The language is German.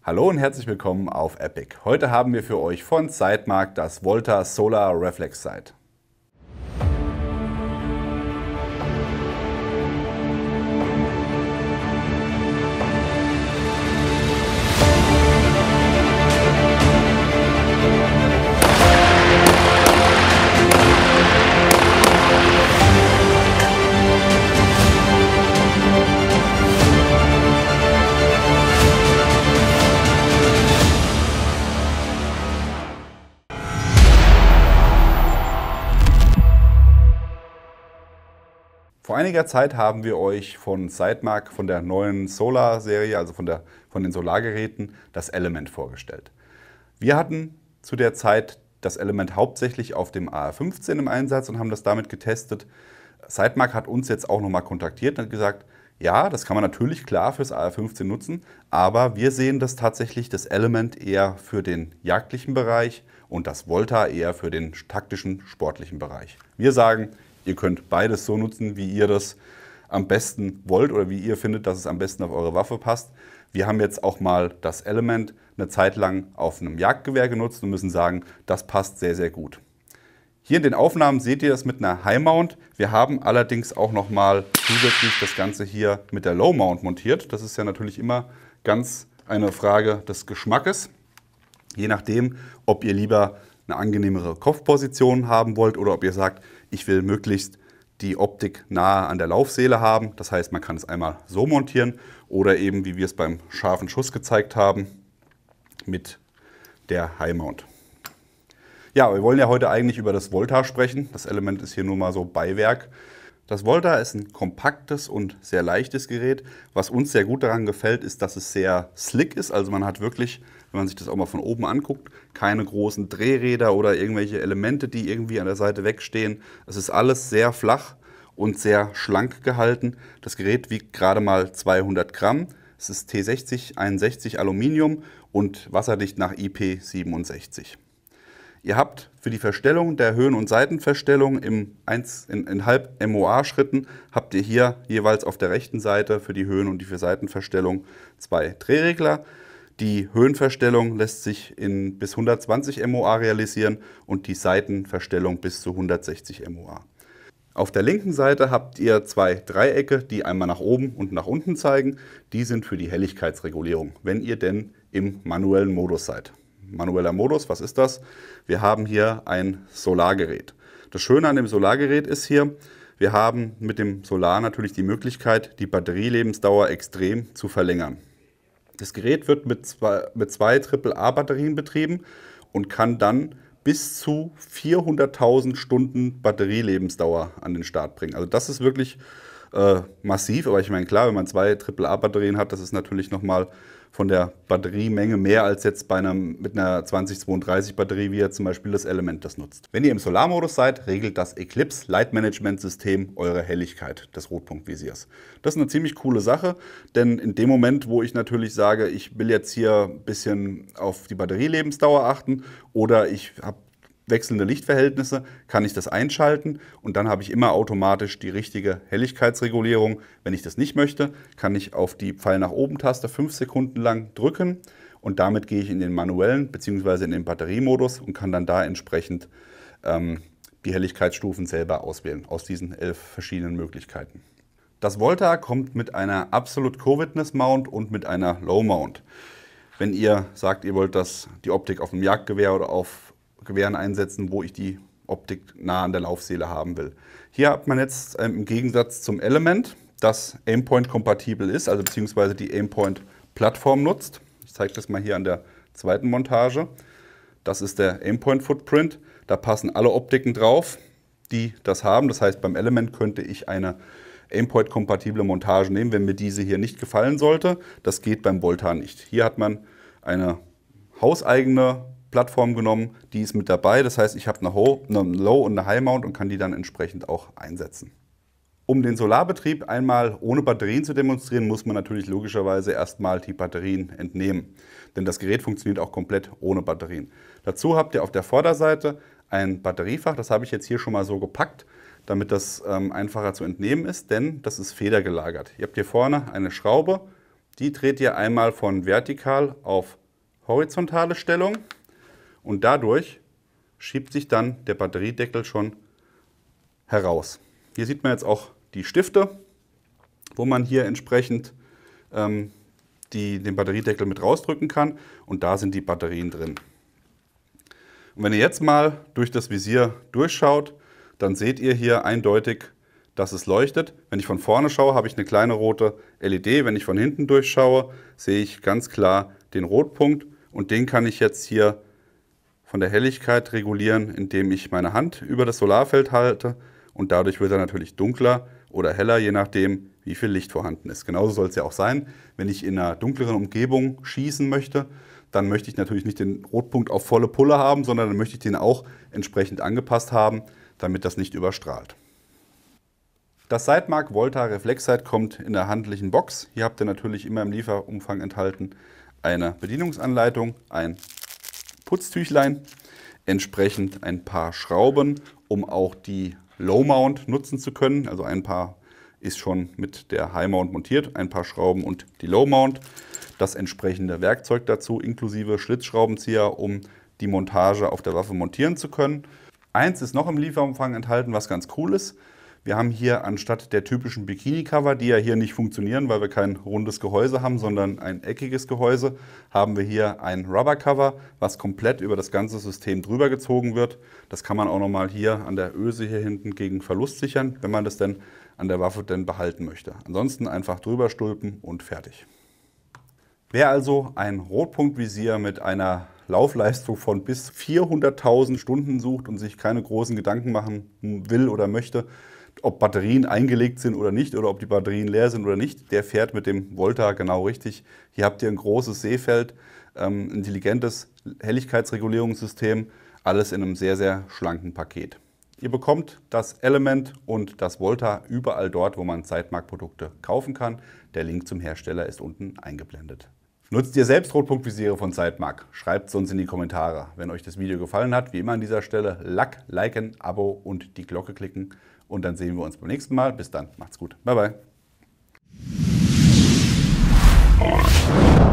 Hallo und herzlich willkommen auf Epic. Heute haben wir für euch von Sitemark das Volta Solar Reflex Sight. Vor einiger Zeit haben wir euch von Sitemark, von der neuen Solar-Serie, also von den Solargeräten, das Element vorgestellt. Wir hatten zu der Zeit das Element hauptsächlich auf dem AR15 im Einsatz und haben das damit getestet. Sitemark hat uns jetzt auch nochmal kontaktiert und hat gesagt, ja, das kann man natürlich klar fürs AR15 nutzen, aber wir sehen das tatsächlich, das Element eher für den jagdlichen Bereich und das Volta eher für den taktischen, sportlichen Bereich. Wir sagen, ihr könnt beides so nutzen, wie ihr das am besten wollt oder wie ihr findet, dass es am besten auf eure Waffe passt. Wir haben jetzt auch mal das Element eine Zeit lang auf einem Jagdgewehr genutzt und müssen sagen, das passt sehr, sehr gut. Hier in den Aufnahmen seht ihr das mit einer High Mount. Wir haben allerdings auch noch mal zusätzlich das Ganze hier mit der Low Mount montiert. Das ist ja natürlich immer ganz eine Frage des Geschmackes. Je nachdem, ob ihr lieber eine angenehmere Kopfposition haben wollt oder ob ihr sagt, ich will möglichst die Optik nahe an der Laufsäle haben. Das heißt, man kann es einmal so montieren oder eben, wie wir es beim scharfen Schuss gezeigt haben, mit der High Mount. Ja, wir wollen ja heute eigentlich über das Volta sprechen. Das Element ist hier nur mal so Beiwerk. Das Volta ist ein kompaktes und sehr leichtes Gerät. Was uns sehr gut daran gefällt, ist, dass es sehr slick ist. Also man hat wirklich, wenn man sich das auch mal von oben anguckt, keine großen Drehräder oder irgendwelche Elemente, die irgendwie an der Seite wegstehen. Es ist alles sehr flach und sehr schlank gehalten. Das Gerät wiegt gerade mal 200 Gramm. Es ist T6061 Aluminium und wasserdicht nach IP67. Ihr habt für die Verstellung der Höhen- und Seitenverstellung in halb MOA-Schritten habt ihr hier jeweils auf der rechten Seite für die Höhen- und die für Seitenverstellung zwei Drehregler. Die Höhenverstellung lässt sich in bis 120 MOA realisieren und die Seitenverstellung bis zu 160 MOA. Auf der linken Seite habt ihr zwei Dreiecke, die einmal nach oben und nach unten zeigen. Die sind für die Helligkeitsregulierung, wenn ihr denn im manuellen Modus seid. Manueller Modus, was ist das? Wir haben hier ein Solargerät. Das Schöne an dem Solargerät ist hier, wir haben mit dem Solar natürlich die Möglichkeit, die Batterielebensdauer extrem zu verlängern. Das Gerät wird mit zwei AAA-Batterien betrieben und kann dann bis zu 400.000 Stunden Batterielebensdauer an den Start bringen. Also das ist wirklich massiv, aber ich meine, klar, wenn man zwei AAA-Batterien hat, das ist natürlich nochmal von der Batteriemenge mehr als jetzt mit einer 2032 Batterie, wie ihr zum Beispiel das Element das nutzt. Wenn ihr im Solarmodus seid, regelt das Eclipse Light Management System eure Helligkeit des Rotpunktvisiers. Das ist eine ziemlich coole Sache, denn in dem Moment, wo ich natürlich sage, ich will jetzt hier ein bisschen auf die Batterielebensdauer achten oder ich habe wechselnde Lichtverhältnisse, kann ich das einschalten und dann habe ich immer automatisch die richtige Helligkeitsregulierung. Wenn ich das nicht möchte, kann ich auf die Pfeil nach oben Taste 5 Sekunden lang drücken und damit gehe ich in den manuellen bzw. in den Batteriemodus und kann dann da entsprechend die Helligkeitsstufen selber auswählen aus diesen 11 verschiedenen Möglichkeiten. Das Volta kommt mit einer Absolute Co-Witness Mount und mit einer Low Mount. Wenn ihr sagt, ihr wollt die Optik auf dem Jagdgewehr oder auf Gewehren einsetzen, wo ich die Optik nah an der Laufsäle haben will. Hier hat man jetzt im Gegensatz zum Element, das Aimpoint-kompatibel ist, also beziehungsweise die Aimpoint-Plattform nutzt. Ich zeige das mal hier an der zweiten Montage. Das ist der Aimpoint-Footprint. Da passen alle Optiken drauf, die das haben. Das heißt, beim Element könnte ich eine Aimpoint-kompatible Montage nehmen, wenn mir diese hier nicht gefallen sollte. Das geht beim Volta nicht. Hier hat man eine hauseigene Plattform genommen, die ist mit dabei. Das heißt, ich habe eine Low und eine High Mount und kann die dann entsprechend auch einsetzen. Um den Solarbetrieb einmal ohne Batterien zu demonstrieren, muss man natürlich logischerweise erstmal die Batterien entnehmen. Denn das Gerät funktioniert auch komplett ohne Batterien. Dazu habt ihr auf der Vorderseite ein Batteriefach. Das habe ich jetzt hier schon mal so gepackt, damit das einfacher zu entnehmen ist, denn das ist federgelagert. Ihr habt hier vorne eine Schraube, Die dreht ihr einmal von vertikal auf horizontale Stellung und dadurch schiebt sich dann der Batteriedeckel schon heraus. Hier sieht man jetzt auch die Stifte, wo man hier entsprechend den Batteriedeckel mit rausdrücken kann und da sind die Batterien drin. Und wenn ihr jetzt mal durch das Visier durchschaut, dann seht ihr hier eindeutig, dass es leuchtet. Wenn ich von vorne schaue, habe ich eine kleine rote LED. Wenn ich von hinten durchschaue, sehe ich ganz klar den Rotpunkt und den kann ich jetzt hier von der Helligkeit regulieren, indem ich meine Hand über das Solarfeld halte und dadurch wird er natürlich dunkler oder heller, je nachdem, wie viel Licht vorhanden ist. Genauso soll es ja auch sein, wenn ich in einer dunkleren Umgebung schießen möchte, dann möchte ich natürlich nicht den Rotpunkt auf volle Pulle haben, sondern dann möchte ich den auch entsprechend angepasst haben, damit das nicht überstrahlt. Das Sightmark Volta Reflexsight kommt in der handlichen Box. Hier habt ihr natürlich immer im Lieferumfang enthalten eine Bedienungsanleitung, ein Putztüchlein, entsprechend ein paar Schrauben, um auch die Low Mount nutzen zu können. Also ein paar ist schon mit der High Mount montiert, ein paar Schrauben und die Low Mount. Das entsprechende Werkzeug dazu, inklusive Schlitzschraubenzieher, um die Montage auf der Waffe montieren zu können. Eins ist noch im Lieferumfang enthalten, was ganz cool ist. Wir haben hier anstatt der typischen Bikini-Cover, die ja hier nicht funktionieren, weil wir kein rundes Gehäuse haben, sondern ein eckiges Gehäuse, haben wir hier ein Rubber-Cover, was komplett über das ganze System drüber gezogen wird. Das kann man auch nochmal hier an der Öse hier hinten gegen Verlust sichern, wenn man das denn an der Waffe denn behalten möchte. Ansonsten einfach drüber stülpen und fertig. Wer also ein Rotpunktvisier mit einer Laufleistung von bis 400.000 Stunden sucht und sich keine großen Gedanken machen will oder möchte, ob Batterien eingelegt sind oder nicht oder ob die Batterien leer sind oder nicht, der fährt mit dem Volta genau richtig. Hier habt ihr ein großes Sehfeld, intelligentes Helligkeitsregulierungssystem, alles in einem sehr, sehr schlanken Paket. Ihr bekommt das Element und das Volta überall dort, wo man Sightmark-Produkte kaufen kann. Der Link zum Hersteller ist unten eingeblendet. Nutzt ihr selbst Rotpunktvisiere von Sightmark? Schreibt es uns in die Kommentare. Wenn euch das Video gefallen hat, wie immer an dieser Stelle, liken, Abo und die Glocke klicken. Und dann sehen wir uns beim nächsten Mal. Bis dann, macht's gut. Bye, bye.